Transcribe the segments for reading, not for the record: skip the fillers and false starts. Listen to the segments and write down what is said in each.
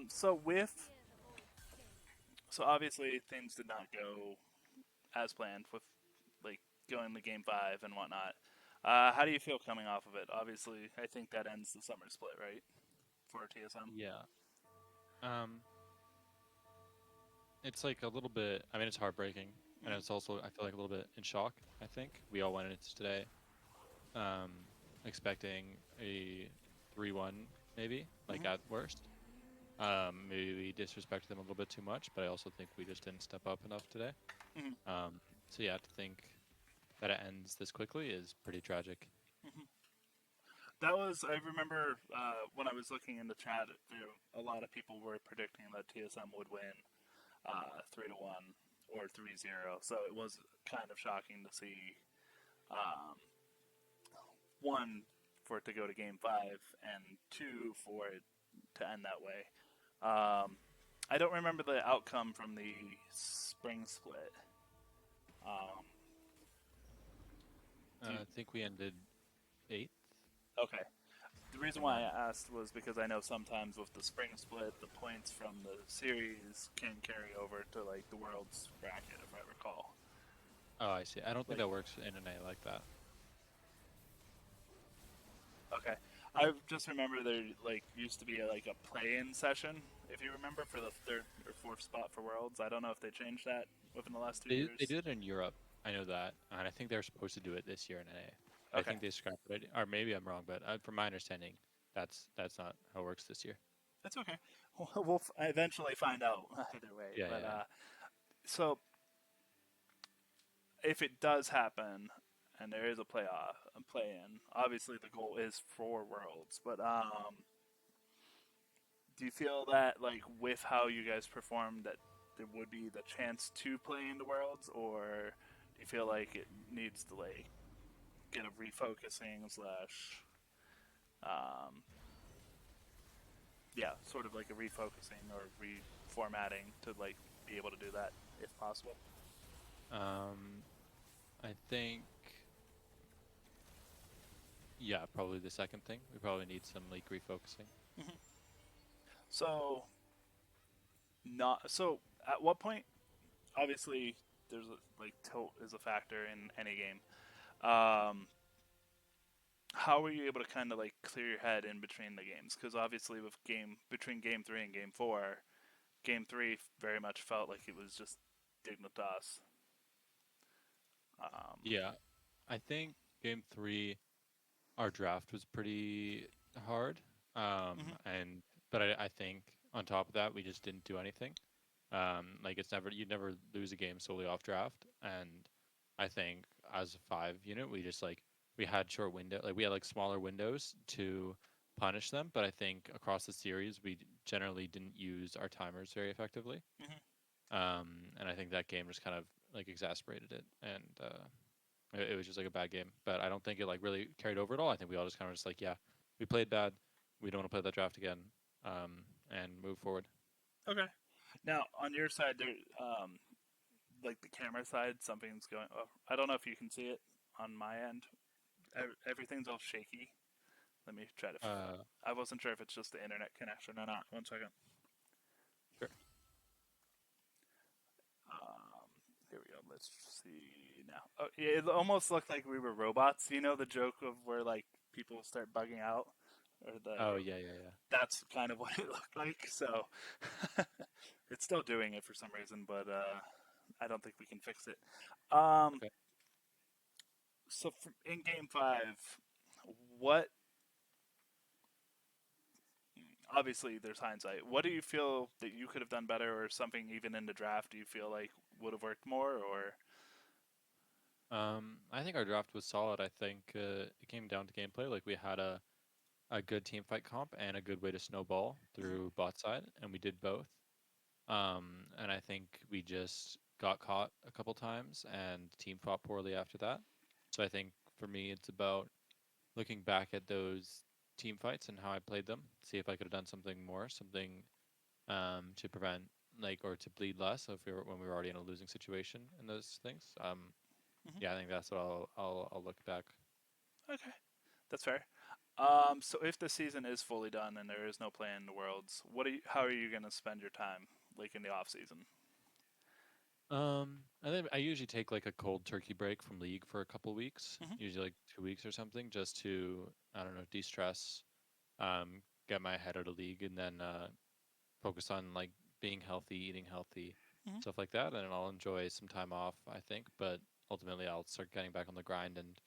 So with so obviously things did not go as planned with like going to game five and whatnot. How do you feel coming off of it? Obviously, I think that ends the summer split, right, for TSM. Yeah. Um, it's like a little bit. I mean, it's heartbreaking, and it's also I feel like a little bit in shock. I think we all went into today, um, expecting a 3-1 maybe, like Mm-hmm. at worst. Maybe we disrespected them a little bit too much, but I also think we just didn't step up enough today. Mm-hmm. So yeah, to think that it ends this quickly is pretty tragic. Mm-hmm. That was I remember when I was looking in the chat. A lot of people were predicting that TSM would win 3-1 or 3-0. So it was kind of shocking to see um, one for it to go to game five and two for it to end that way. Um, I don't remember the outcome from the spring split. Um, do you, I think we ended eighth. okay. The reason From my why I asked was because I know sometimes with the spring split, the points from the series can carry over to like the world's bracket, if I recall. Oh, I see. I don't think Like, that works in an A like that. okay, I just remember there like used to be like a play-in session, if you remember, for the third or fourth spot for worlds. I don't know if they changed that within the last two They years. did it in Europe. I know that, and I think they're supposed to do it this year in NA. But I Okay, think they scrapped it, or maybe I'm wrong. But from my understanding, that's not how it works this year. that's okay. We'll eventually find out either way. Yeah, But yeah, so if it does happen and there is a playoff, a play-in, obviously the goal is for worlds. But do you feel that like with how you guys performed that there would be the chance to play in the worlds, or do you feel like it needs to like get a refocusing slash um, yeah, sort of like a refocusing or reformatting to like be able to do that if possible? yeah. I think yeah, probably the second thing. We probably need some like refocusing. Mm-hmm. So not so. At what point? Obviously, there's like tilt is a factor in any game. Um, how were you able to kind of like clear your head in between the games? Because obviously, with game between game three and game four, game three very much felt like it was just Dignitas. Um, Yeah, I think game three, our draft was pretty hard. mhm, And but I think on top of that, we just didn't do anything. Like it's never you'd never lose a game solely off draft, and I think as a 5 unit, we just like we had short window, like we had like smaller windows to punish them, but I think across the series we generally didn't use our timers very effectively, mhm. and I think that game just kind of like exacerbated it, and it was just like a bad game. But I don't think it like really carried over at all. I think we all just kind of just like yeah, we played bad, we don't want to play that draft again, and move forward. Okay. Now on your side, there, like the camera side, something's going. Oh, I don't know if you can see it on my end. Everything's all shaky. Let me try to. Uh, I wasn't sure if it's just the internet connection or not. One second. sure. Um, here we go. Let's see now. Oh, yeah, it almost looked like we were robots. You know the joke of where like people start bugging out, or Oh the yeah, yeah, yeah. that's kind of what it looked like. So it's still doing it for some reason, but I don't think we can fix it. Um, Okay. so in game five, what obviously there's hindsight. What do you feel that you could have done better, or something even in the draft? Do you feel like would have worked more, or I think our draft was solid. I think it came down to gameplay. Like we had a good team fight comp and a good way to snowball through bot side, and we did both. And I think we just got caught a couple times and team fought poorly after that. So I think for me, it's about looking back at those team fights and how I played them, see if I could have done something more, something to prevent like or to bleed less if we were when we were already in a losing situation in those things. Mhm. Yeah, I think that's what I'll look back. Okay, that's fair. So if the season is fully done and there is no play in the worlds, how are you gonna spend your time, like in the off season? And then I usually take like a cold turkey break from league for a couple weeks, Hmm. usually like 2 weeks or something, just to I don't know de-stress, get my head out of league, and then focus on like being healthy, eating healthy, Hmm. stuff like that, and I'll enjoy some time off, I think. But ultimately, I'll start getting back on the grind, and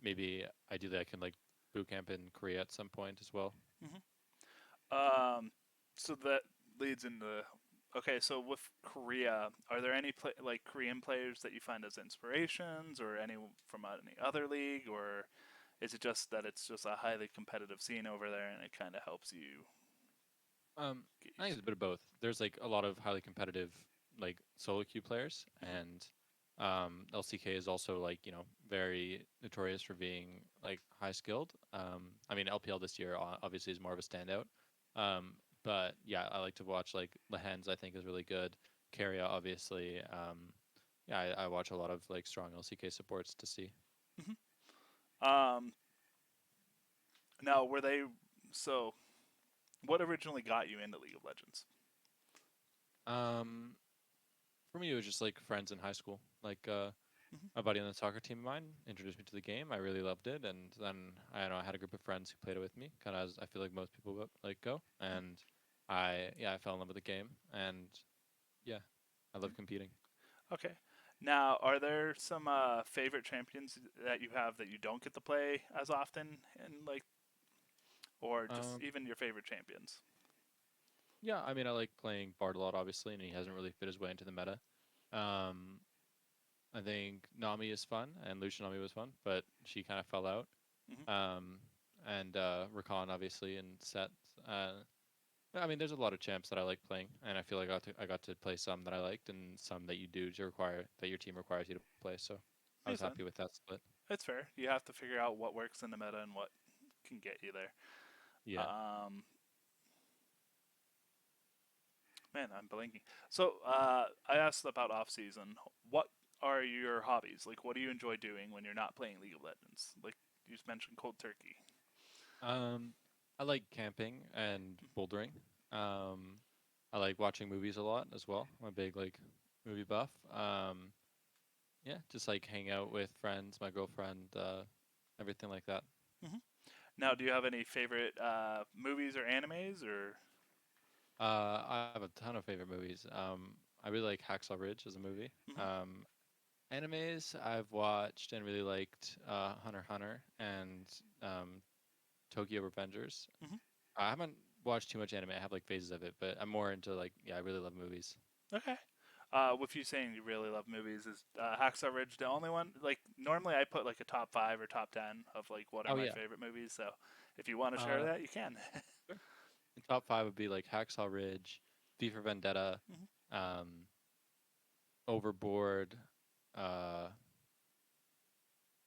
maybe ideally I can like boot camp in Korea at some point as well. Hmm. Um, so that leads into okay. So with Korea, are there any like Korean players that you find as inspirations, or any from any other league, or is it just that it's just a highly competitive scene over there and it kind of helps you Um, get I think used it's a bit of both. There's like a lot of highly competitive like solo queue players, to it? and LCK is also like very notorious for being like high skilled. I mean LPL this year obviously is more of a standout. Um, but yeah, I like to watch like Lehens. I think is really good. Carrier obviously. Yeah, I watch a lot of like strong LCK supports to see. Hmm. Um, Now, were they so? What originally got you into League of Legends? Um, for me, it was just like friends in high school. Like Hmm. my buddy on the soccer team of mine introduced me to the game. I really loved it, and then I don't know I had a group of friends who played it with me, kind of as I feel like most people like go, and I fell in love with the game, and yeah, I love competing. Okay. Now, are there some favorite champions that you have that you don't get to play as often, and like, or just Um, even your favorite champions? yeah, I mean I like playing Bard a lot, obviously, and he hasn't really fit his way into the meta. Um, I think Nami is fun, and Lucian Nami was fun, but she kind of fell out. Hmm. Um, and Rakan obviously and Set. Uh, I mean, there's a lot of champs that I like playing, and I feel like I got to play some that I liked, and some that you do to require that your team requires you to play. So I was Makes sense. happy with that split. It's fair. You have to figure out what works in the meta and what can get you there. Yeah. Um, Man, I'm blanking. So, I asked about off season. What are your hobbies? Like, what do you enjoy doing when you're not playing League of Legends? Like you just mentioned, cold turkey. Um, I like camping and bouldering. Um, I like watching movies a lot as well. I'm a big like movie buff. Yeah, just like hang out with friends, my girlfriend, everything like that. Hmm. Now, do you have any favorite movies or animes or? I have a ton of favorite movies. I really like Hacksaw Ridge as a movie. Hmm. Animes I've watched and really liked Hunter x Hunter and um, Tokyo Revengers. Hmm. I haven't watched too much anime. I have like phases of it, but I'm more into like I really love movies. Okay. With you saying you really love movies, is Hacksaw Ridge the only one? Like, normally I put like a top five or top 10 of like what are Oh my yeah. favorite movies. So, if you want to share Uh, that, you can. sure. The top five would be like Hacksaw Ridge, V for Vendetta, Hmm. um, Overboard, uh,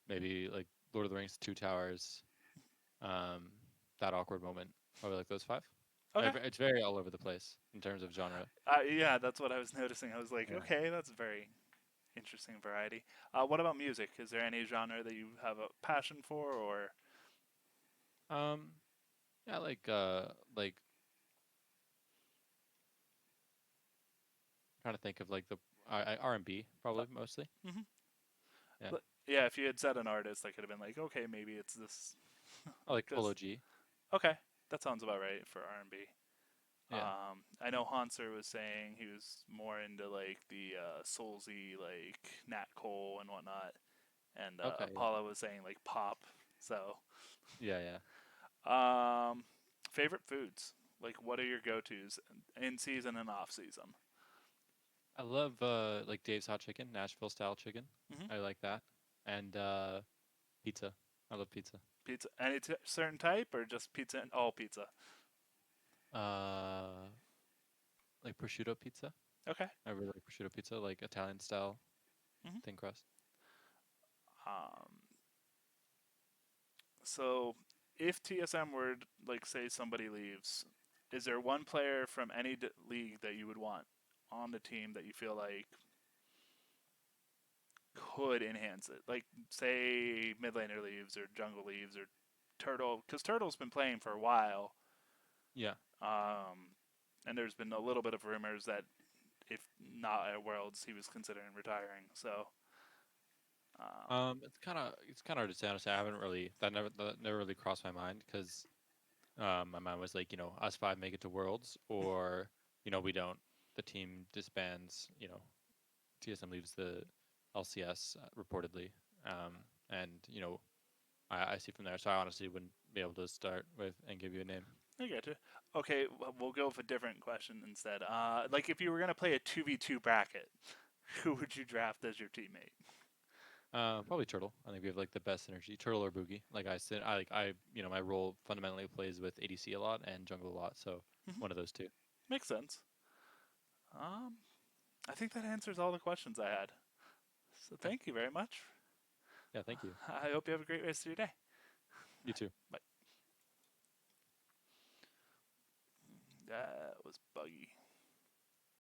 maybe like Lord of the Rings, Two Towers, um, that awkward moment. Probably like those five. Okay. It's very all over the place in terms of genre. Yeah, that's what I was noticing. I was like, Yeah. okay, that's very interesting variety. What about music? Is there any genre that you have a passion for, or Um, yeah, like trying to think of like the R&B uh, probably mostly. hmm Yeah. yeah? If you had said an artist, I could have been like, okay, maybe it's this. I like Polo Because G. okay, that sounds about right for R&B. Yeah. I know Hanser was saying he was more into like the soulsy, like Nat Cole and whatnot, and Okay. Yeah. Apollo was saying like pop. So, Yeah. Yeah. um, favorite foods? Like, what are your go-tos in season and off season? I love like Dave's Hot Chicken, Nashville style chicken. Hmm. I like that. And pizza. I love pizza. Pizza, any certain type, or just pizza and all pizza? Uh, like prosciutto pizza. Okay. I really like prosciutto pizza, like Italian style Hmm. thin crust. Um, so, if TSM were like say somebody leaves, is there one player from any league that you would want on the team that you feel like could enhance it? Like, say mid laner leaves or jungle leaves or Turtle, because Turtle's been playing for a while, Yeah. um, and there's been a little bit of rumors that if not at Worlds, he was considering retiring. So, It's kind of hard to say honestly. I haven't really that never really crossed my mind because my mind was like, us five make it to Worlds, or we don't. The team disbands. TSM leaves the LCS reportedly, and I see from there. So I honestly wouldn't be able to start with and give you a name. I get you. Okay, we'll go with a different question instead. Like if you were gonna play a 2v2 bracket, who would you draft as your teammate? Probably Turtle. I think we have like the best synergy. Turtle or Boogie. Like I said, my role fundamentally plays with ADC a lot and jungle a lot. So Mm-hmm. one of those two. Makes sense. Um, I think that answers all the questions I had. So Yeah. thank you very much. Yeah. Thank you. I hope you have a great rest of your day. You too. Bye. That was buggy.